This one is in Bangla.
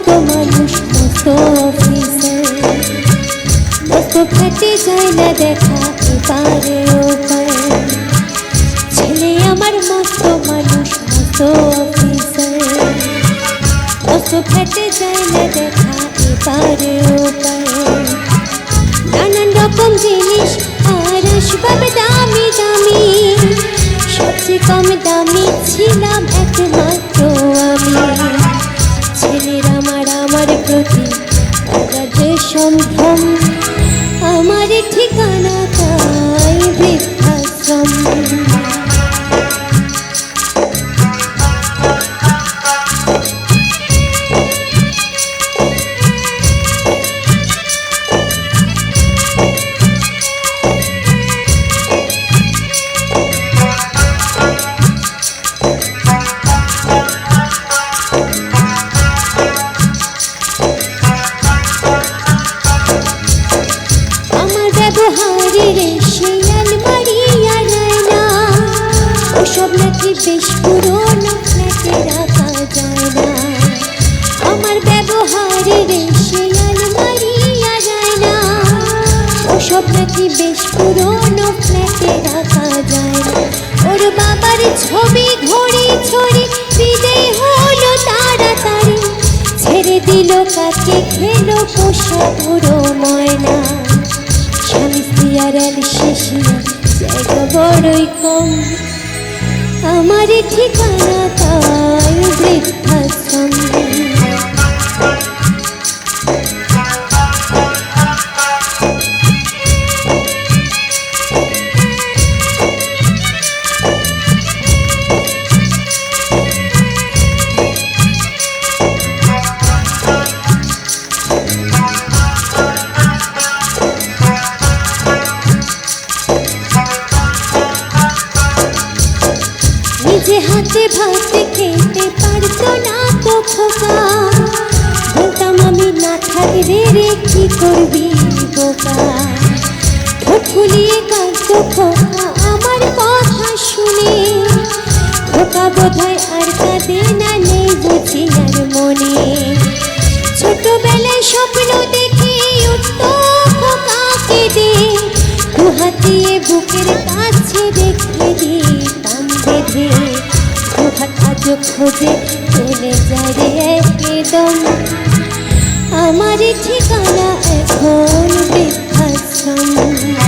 মস্ত মানুষ মস্ত অফিসার, মস্ত ফেটে যায় না দেখা এপারে ওপার। ছেলে আমার মস্ত মানুষ মস্ত অফিসার, মস্ত ফেটে যায় না দেখা এপারে ওপার। নানান রকম জিনিস আর আসবাব দামি দামি, সবচেয়ে কম দামি ছিলাম একমাত্র আমি। ছেলের আমার প্রতি যে সম্ভ্রম, আমার ঠিকানা তাই বৃদ্ধাশ্রম। বেশ পুরোনো ফ্ল্যাটে রাখা যায় না, আমার ব্যবহারের সেই আলমারি আর যায় না। ওসব নাকি বেশ পুরোনো ফ্ল্যাটে রাখা যায় না। ওর বাবার ছবি ঘড়ি ছড়ি বিদেয় হলো তাড়াতাড়ি, ছেড়ে দিল কাকে খেলো পোষা পুরো ময়না। স্বামী স্ত্রী আর শেষে জায়গা বড়ই কম, আমার ঠিকানা তাই বৃদ্ধাশ্রম। নিজে হাতে ভাত খেতে পারতো না তো খোকা, বলতাম আমি না থাকলে রে কি করবি বোকা। ঠোঁট ফুলিয়ে কাঁদতো খোকা আমার কথা শুনে, খোকা বোধহয় আর কাঁদে না, নেই বুঝি আর মনে। ছোটবেলায় স্বপ্ন দেখে উঠতো খোকা কেঁদে, দুহাত দিয়ে বুকের কাছে রেখে দিতাম বেঁধে। দুহাত আজও খোঁজে চলে যায় রে একদম, আমার ঠিকানা এখন বৃদ্ধাশ্রম।